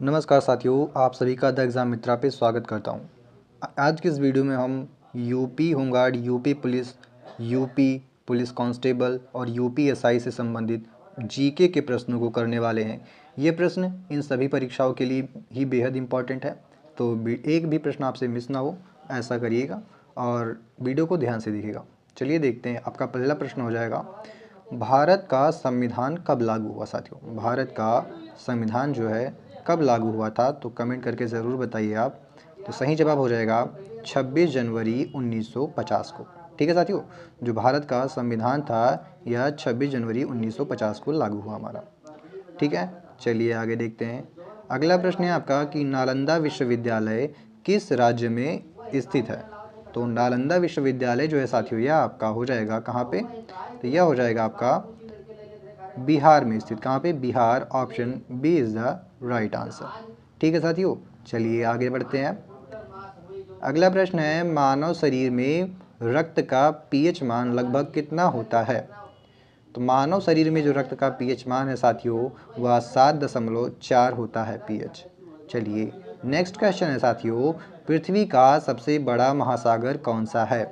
नमस्कार साथियों, आप सभी का द एग्ज़ाम मित्रा पे स्वागत करता हूँ। आज की इस वीडियो में हम UP home guard, UP police, UP police constable और यूपी एसआई से संबंधित जीके के प्रश्नों को करने वाले हैं। ये प्रश्न इन सभी परीक्षाओं के लिए ही बेहद इम्पॉर्टेंट है, तो एक भी प्रश्न आपसे मिस ना हो ऐसा करिएगा और वीडियो को ध्यान से देखिएगा। चलिए देखते हैं। आपका पहला प्रश्न हो जाएगा, भारत का संविधान कब लागू हुआ? साथियों, भारत का संविधान जो है कब लागू हुआ था? तो कमेंट करके ज़रूर बताइए आप। तो सही जवाब हो जाएगा 26 जनवरी 1950 को। ठीक है साथियों, जो भारत का संविधान था यह 26 जनवरी 1950 को लागू हुआ हमारा। ठीक है, चलिए आगे देखते हैं। अगला प्रश्न है आपका कि नालंदा विश्वविद्यालय किस राज्य में स्थित है? तो नालंदा विश्वविद्यालय जो है साथियों यह आपका हो जाएगा कहाँ पे? तो यह हो जाएगा आपका बिहार में स्थित। कहाँ पे? Bihar. Option B is the right answer. ठीक है साथियों, चलिए आगे बढ़ते हैं। अगला प्रश्न है, मानव शरीर में रक्त का पीएच मान लगभग कितना होता है? तो मानव शरीर में जो रक्त का पीएच मान है साथियों वह 7.4 होता है पीएच। चलिए नेक्स्ट क्वेश्चन है साथियों, पृथ्वी का सबसे बड़ा महासागर कौन सा है?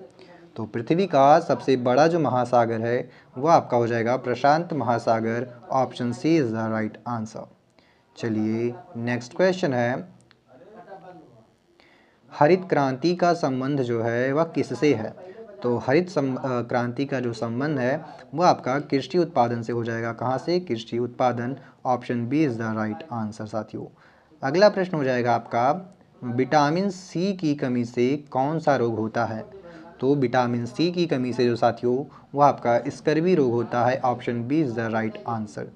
तो पृथ्वी का सबसे बड़ा जो महासागर है वह आपका हो जाएगा प्रशांत महासागर। Option C is the right answer. चलिए नेक्स्ट क्वेश्चन है, हरित क्रांति का संबंध जो है वह किससे है? तो हरित क्रांति का जो संबंध है वह आपका कृषि उत्पादन से हो जाएगा। कहाँ से? कृषि उत्पादन। Option B is the right answer साथियों। अगला प्रश्न हो जाएगा आपका, विटामिन सी की कमी से कौन सा रोग होता है? तो विटामिन सी की कमी से जो साथियों वह आपका स्कर्वी रोग होता है। Option B is the right answer.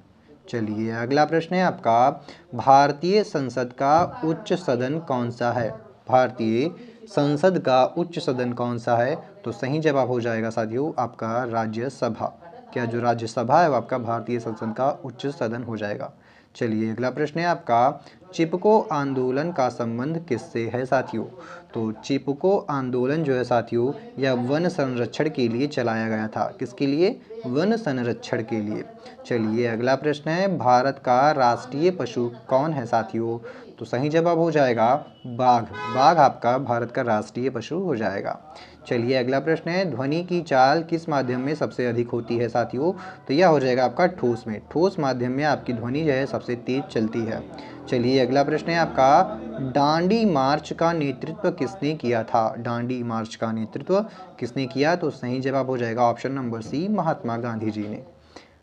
चलिए अगला प्रश्न है आपका, भारतीय संसद का उच्च सदन कौन सा है? भारतीय संसद का उच्च सदन कौन सा है? तो सही जवाब हो जाएगा साथियों आपका राज्यसभा। क्या जो राज्यसभा है वो आपका भारतीय संसद का उच्च सदन हो जाएगा। चलिए अगला प्रश्न है आपका, चिपको आंदोलन का संबंध किससे है साथियों? तो चिपको आंदोलन जो है साथियों यह वन संरक्षण के लिए चलाया गया था। किसके लिए? वन संरक्षण के लिए। चलिए अगला प्रश्न है, भारत का राष्ट्रीय पशु कौन है साथियों? तो सही जवाब हो जाएगा बाघ। बाघ आपका भारत का राष्ट्रीय पशु हो जाएगा। चलिए अगला प्रश्न है, ध्वनि की चाल किस माध्यम में सबसे अधिक होती है साथियों? तो यह हो जाएगा आपका ठोस में। ठोस माध्यम में आपकी ध्वनि जो है सबसे तेज चलती है। चलिए अगला प्रश्न है आपका, दांडी मार्च का नेतृत्व किसने किया था? दांडी मार्च का नेतृत्व किसने किया? तो सही जवाब हो जाएगा option number C, Mahatma Gandhi ji ने।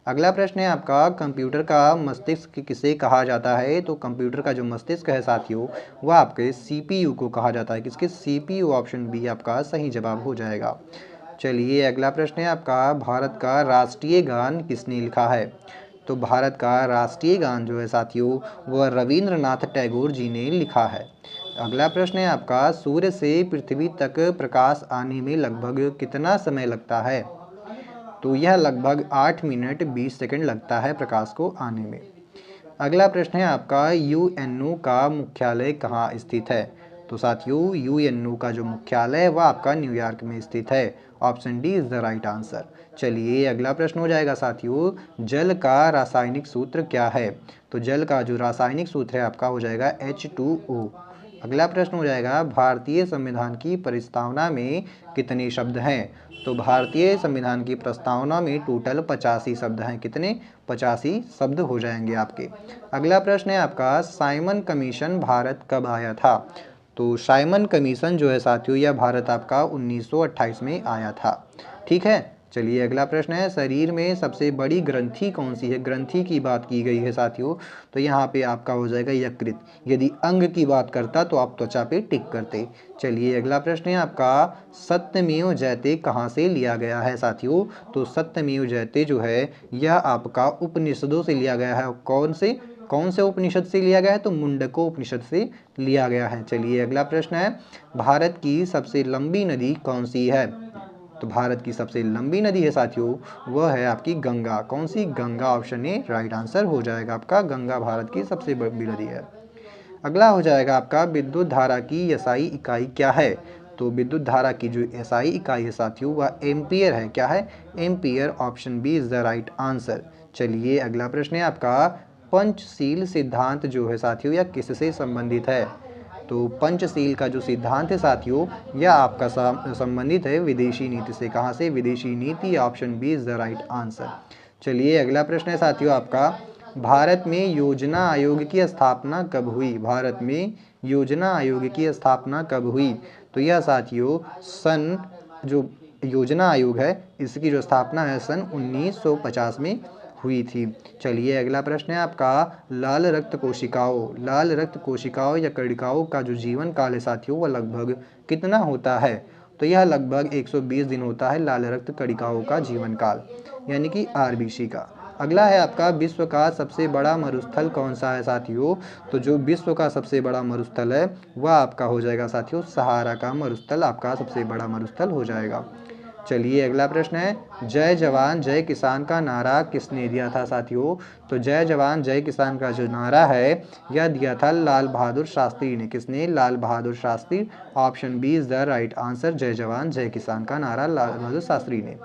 अगला प्रश्न है आपका, कंप्यूटर का मस्तिष्क किसे कहा जाता है? तो कंप्यूटर का जो मस्तिष्क है साथियों वह आपके सीपीयू को कहा जाता है। किसके? सीपीयू। ऑप्शन बी आपका सही जवाब हो जाएगा। चलिए अगला प्रश्न है आपका, भारत का राष्ट्रीय गान किसने लिखा है? तो भारत का राष्ट्रीय गान जो है साथियों वह रविंद्रनाथ टैगोर जी ने लिखा है। अगला प्रश्न है आपका, सूर्य से पृथ्वी तक प्रकाश आने में लगभग कितना समय लगता है? तो यह लगभग 8 मिनट 20 सेकंड लगता है प्रकाश को आने में। अगला प्रश्न है आपका, यूएनओ का मुख्यालय कहाँ स्थित है? तो साथियों यूएनओ का जो मुख्यालय है वह आपका न्यूयॉर्क में स्थित है। Option D is the right answer. चलिए अगला प्रश्न हो जाएगा साथियों, जल का रासायनिक सूत्र क्या है? तो जल का जो रासायनिक सूत्र है आपका हो जाएगा H2O। अगला प्रश्न हो जाएगा, भारतीय संविधान की प्रस्तावना में कितने शब्द हैं? तो भारतीय संविधान की प्रस्तावना में टोटल 85 शब्द हैं। कितने? 85 शब्द हो जाएंगे आपके। अगला प्रश्न है आपका, साइमन कमीशन भारत कब आया था? तो साइमन कमीशन जो है साथियों यह भारत आपका 1928 में आया था। ठीक है, चलिए अगला प्रश्न है, शरीर में सबसे बड़ी ग्रंथि कौन सी है? ग्रंथि की बात की गई है साथियों तो यहाँ पे आपका हो जाएगा यकृत। यदि अंग की बात करता तो आप त्वचा पे टिक करते। चलिए अगला प्रश्न है आपका, सत्यमेव जयते कहाँ से लिया गया है साथियों? तो सत्यमेव जयते जो है यह आपका उपनिषदों से लिया गया है। कौन से उपनिषद से लिया गया है? तो मुंडको उपनिषद से लिया गया है। चलिए अगला प्रश्न है, भारत की सबसे लंबी नदी कौन सी है? तो भारत की सबसे लंबी नदी है साथियों वह है आपकी गंगा। कौन सी? Ganga. Option A right answer हो जाएगा आपका, गंगा भारत की सबसे बड़ी नदी है। अगला हो जाएगा आपका, विद्युत धारा की एसआई इकाई क्या है? तो विद्युत धारा की जो एसआई इकाई है साथियों वह एम्पियर है। क्या है? Ampere. Option B is the right answer. चलिए अगला प्रश्न है आपका, पंचशील सिद्धांत जो है साथियों यह किससे संबंधित है? तो पंचशील का जो सिद्धांत है साथियों यह आपका संबंधित है विदेशी नीति से। कहाँ से? विदेशी नीति। Option B is the right answer. चलिए अगला प्रश्न है साथियों आपका, भारत में योजना आयोग की स्थापना कब हुई? भारत में योजना आयोग की स्थापना कब हुई? तो यह साथियों सन जो योजना आयोग है इसकी जो स्थापना है सन 1950 में हुई थी। चलिए अगला प्रश्न है आपका, लाल रक्त कोशिकाओं या कणिकाओं का जो जीवन काल है साथियों वह लगभग कितना होता है? तो यह लगभग 120 दिन होता है लाल रक्त कणिकाओं का जीवन काल, यानी कि आरबीसी का। अगला है आपका, विश्व का सबसे बड़ा मरुस्थल कौन सा है साथियों? तो जो विश्व का सबसे बड़ा मरुस्थल है वह आपका हो जाएगा साथियों सहारा का मरुस्थल आपका सबसे बड़ा मरुस्थल हो जाएगा। चलिए अगला प्रश्न है, जय जवान जय किसान का नारा किसने दिया था साथियों? तो जय जवान जय किसान का जो नारा है यह दिया था लाल बहादुर शास्त्री ने। किसने? Lal Bahadur Shastri. Option B is the right answer. जय जवान जय किसान का नारा लाल बहादुर शास्त्री ने।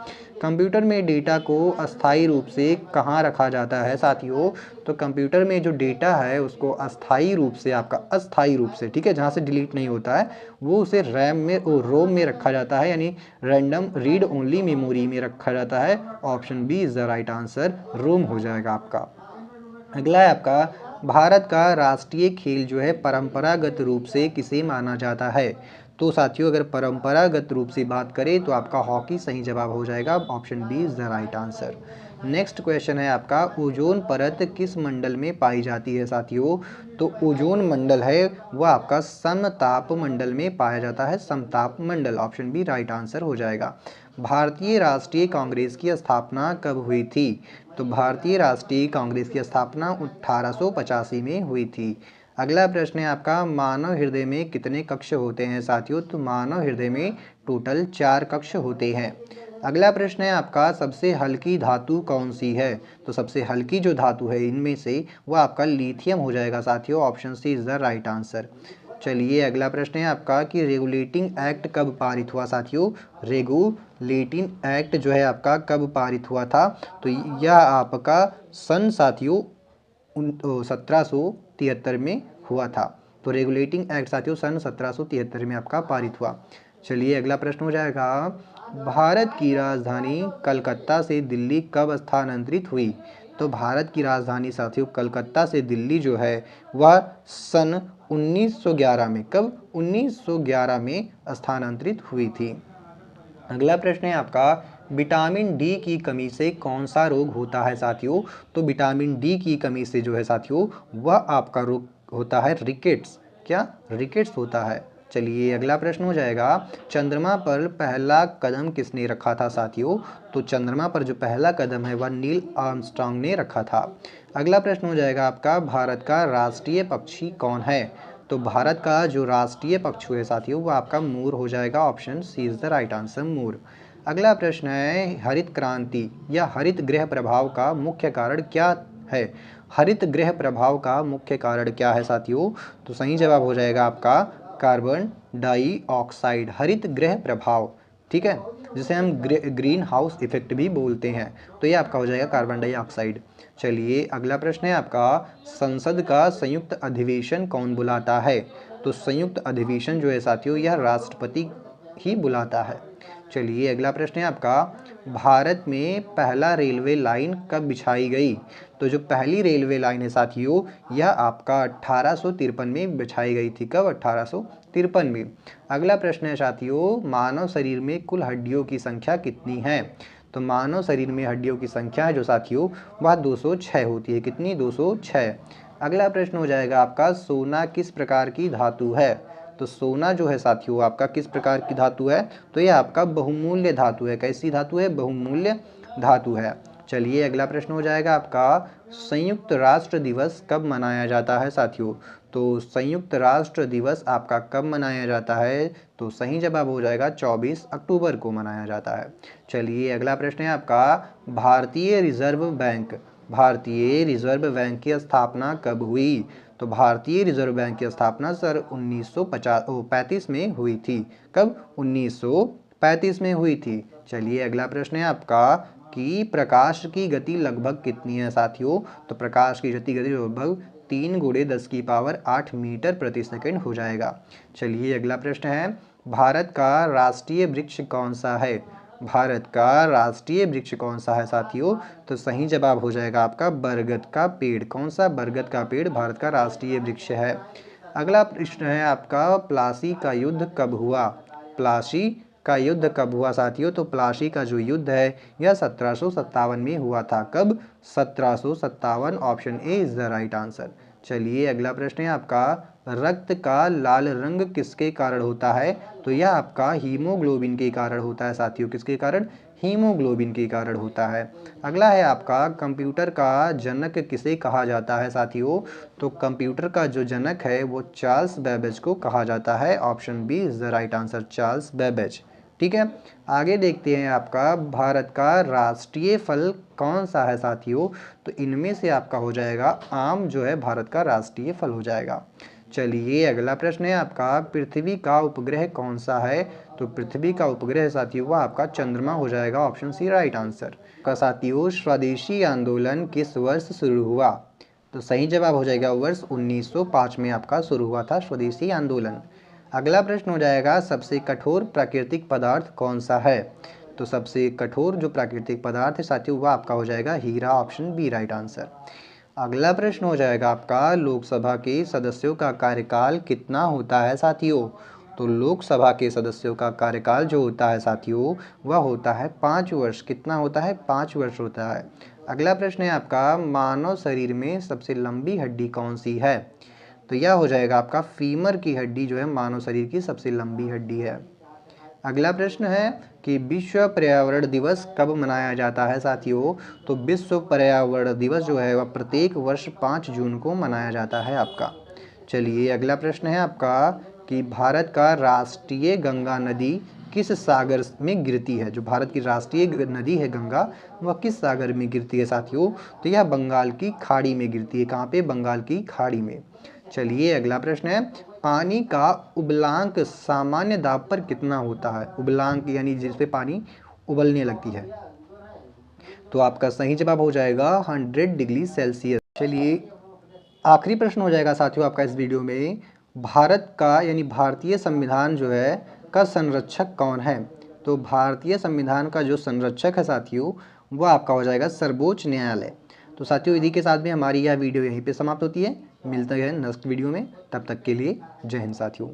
कंप्यूटर में डेटा को अस्थायी रूप से कहाँ रखा जाता है साथियों? तो कंप्यूटर में जो डेटा है उसको अस्थायी रूप से आपका अस्थायी रूप से, ठीक है, जहाँ से डिलीट नहीं होता है वो उसे रैम में रोम में रखा जाता है, यानी रैंडम रीड ओनली मेमोरी में रखा जाता है। Option B is the right answer, Rome हो जाएगा आपका। अगला है आपका, भारत का राष्ट्रीय खेल जो है परंपरागत रूप से किसे माना जाता है? तो साथियों अगर परंपरागत रूप से बात करें तो आपका हॉकी सही जवाब हो जाएगा। Option B is the right answer. Next question है आपका, ओजोन परत किस मंडल में पाई जाती है साथियों? तो ओजोन मंडल है वह आपका समताप मंडल में पाया जाता है, समताप मंडल। ऑप्शन बी राइट आंसर हो जाएगा। भारतीय राष्ट्रीय कांग्रेस की स्थापना कब हुई थी? तो भारतीय राष्ट्रीय कांग्रेस की स्थापना 1885 में हुई थी। अगला प्रश्न है आपका, मानव हृदय में कितने कक्ष होते हैं साथियों? तो मानव हृदय में टोटल 4 कक्ष होते हैं। अगला प्रश्न है आपका, सबसे हल्की धातु कौन सी है? तो सबसे हल्की जो धातु है इनमें से वो आपका लिथियम हो जाएगा साथियों। Option C is the right answer. चलिए अगला प्रश्न है आपका कि रेगुलेटिंग एक्ट कब पारित हुआ साथियों? रेगुलेटिंग एक्ट जो है आपका कब पारित हुआ था? तो यह आपका सन साथियों 1773 में हुआ था। तो रेगुलेटिंग एक्ट साथियों सन 1773 में आपका पारित हुआ। चलिए अगला प्रश्न हो जाएगा, भारत की राजधानी कलकत्ता से दिल्ली कब स्थानांतरित हुई? तो भारत की राजधानी साथियों कलकत्ता से दिल्ली जो है वह सन 1911 में, कब? 1911 में स्थानांतरित हुई थी। अगला प्रश्न है आपका, विटामिन डी की कमी से कौन सा रोग होता है साथियों? तो विटामिन डी की कमी से जो है साथियों वह आपका रोग होता है रिकेट्स। क्या? रिकेट्स होता है। चलिए अगला प्रश्न हो जाएगा, चंद्रमा पर पहला कदम किसने रखा था साथियों? तो चंद्रमा पर जो पहला कदम है वह नील आर्मस्ट्रांग ने रखा था। अगला प्रश्न हो जाएगा आपका, भारत का राष्ट्रीय पक्षी कौन है? तो भारत का जो राष्ट्रीय पक्षी है साथियों वो आपका मोर हो जाएगा। Option C is the right answer, मोर। अगला प्रश्न है, हरित क्रांति या हरित गृह प्रभाव का मुख्य कारण क्या है? हरित गृह प्रभाव का मुख्य कारण क्या है साथियों? तो सही जवाब हो जाएगा आपका कार्बन डाइऑक्साइड, हरित गृह प्रभाव, ठीक है, जिसे हम ग्रीन हाउस इफेक्ट भी बोलते हैं। तो ये आपका हो जाएगा कार्बन डाइऑक्साइड। चलिए अगला प्रश्न है आपका, संसद का संयुक्त अधिवेशन कौन बुलाता है? तो संयुक्त अधिवेशन जो है साथियों यह राष्ट्रपति ही बुलाता है। चलिए अगला प्रश्न है आपका, भारत में पहला रेलवे लाइन कब बिछाई गई? तो जो पहली रेलवे लाइन है साथियों यह आपका 1853 में बिछाई गई थी। कब? 1853 में। अगला प्रश्न है साथियों, मानव शरीर में कुल हड्डियों की संख्या कितनी है? तो मानव शरीर में हड्डियों की संख्या है जो साथियों वह 206 होती है। कितनी? 206। अगला प्रश्न हो जाएगा आपका, सोना किस प्रकार की धातु है? तो सोना जो है साथियों आपका किस प्रकार की धातु है? तो यह आपका बहुमूल्य धातु है। कैसी धातु है? बहुमूल्य धातु है। चलिए अगला प्रश्न हो जाएगा आपका, संयुक्त राष्ट्र दिवस कब मनाया जाता है साथियों? तो संयुक्त राष्ट्र दिवस आपका कब मनाया जाता है? तो सही जवाब हो जाएगा 24 अक्टूबर को मनाया जाता है। चलिए अगला प्रश्न है आपका, भारतीय रिजर्व बैंक की स्थापना कब हुई? तो भारतीय रिजर्व बैंक की स्थापना सर 1935 में हुई थी। कब? 1935 में हुई थी। चलिए अगला प्रश्न है आपका, कि प्रकाश की गति लगभग कितनी है साथियों? तो प्रकाश की गति लगभग 3 × 10⁸ मीटर प्रति सेकंड हो जाएगा। चलिए अगला प्रश्न है, भारत का राष्ट्रीय वृक्ष कौन सा है? भारत का राष्ट्रीय वृक्ष कौन सा है साथियों? तो सही जवाब हो जाएगा आपका बरगद का पेड़। कौन सा? बरगद का पेड़ भारत का राष्ट्रीय वृक्ष है। अगला प्रश्न है आपका, प्लासी का युद्ध कब हुआ? प्लासी का युद्ध कब हुआ साथियों? तो प्लासी का जो युद्ध है यह 1757 में हुआ था। कब? 1757। Option A is the right answer. चलिए अगला प्रश्न है आपका, रक्त का लाल रंग किसके कारण होता है? तो यह आपका हीमोग्लोबिन के कारण होता है साथियों। किसके कारण? हीमोग्लोबिन के कारण होता है। अगला है आपका, कंप्यूटर का जनक किसे कहा जाता है साथियों? तो कंप्यूटर का जो जनक है वो चार्ल्स बेबेज को कहा जाता है। Option B is the right answer, Charles Babbage. ठीक है, आगे देखते हैं आपका, भारत का राष्ट्रीय फल कौन सा है साथियों? तो इनमें से आपका हो जाएगा आम, जो है भारत का राष्ट्रीय फल हो जाएगा। चलिए अगला प्रश्न है आपका, पृथ्वी का उपग्रह कौन सा है? तो पृथ्वी का उपग्रह साथियों वो आपका चंद्रमा हो जाएगा। ऑप्शन सी राइट आंसर का साथियों। स्वदेशी आंदोलन किस वर्ष शुरू हुआ? तो सही जवाब हो जाएगा वर्ष 1905 में आपका शुरू हुआ था स्वदेशी आंदोलन। अगला प्रश्न हो जाएगा, सबसे कठोर प्राकृतिक पदार्थ कौन सा है? तो सबसे कठोर जो प्राकृतिक पदार्थ है साथियों वह आपका हो जाएगा हीरा। Option B right answer. अगला प्रश्न हो जाएगा आपका, लोकसभा के सदस्यों का कार्यकाल कितना होता है साथियों? तो लोकसभा के सदस्यों का कार्यकाल जो होता है साथियों वह होता है 5 वर्ष। कितना होता है? 5 वर्ष होता है। अगला प्रश्न है आपका, मानव शरीर में सबसे लंबी हड्डी कौन सी है? तो यह हो जाएगा आपका फीमर की हड्डी जो है मानव शरीर की सबसे लंबी हड्डी है। अगला प्रश्न है कि विश्व पर्यावरण दिवस कब मनाया जाता है साथियों? तो विश्व पर्यावरण दिवस जो है वह प्रत्येक वर्ष 5 जून को मनाया जाता है आपका। चलिए अगला प्रश्न है आपका कि भारत का राष्ट्रीय गंगा नदी किस सागर में गिरती है? जो भारत की राष्ट्रीय नदी है गंगा वह किस सागर में गिरती है साथियों? तो यह बंगाल की खाड़ी में गिरती है। कहाँ पे? बंगाल की खाड़ी में। चलिए अगला प्रश्न है, पानी का उबलांक सामान्य दाब पर कितना होता है? उबलांक यानी जिस पे पानी उबलने लगती है। तो आपका सही जवाब हो जाएगा 100 डिग्री सेल्सियस। चलिए आखिरी प्रश्न हो जाएगा साथियों आपका इस वीडियो में, भारत का यानी भारतीय संविधान जो है का संरक्षक कौन है? तो भारतीय संविधान का जो संरक्षक है साथियों वो आपका हो जाएगा सर्वोच्च न्यायालय। तो साथियों इसी के साथ में हमारी यह वीडियो यहीं पे समाप्त होती है। मिलते हैं नेक्स्ट वीडियो में, तब तक के लिए जय हिंद साथियों।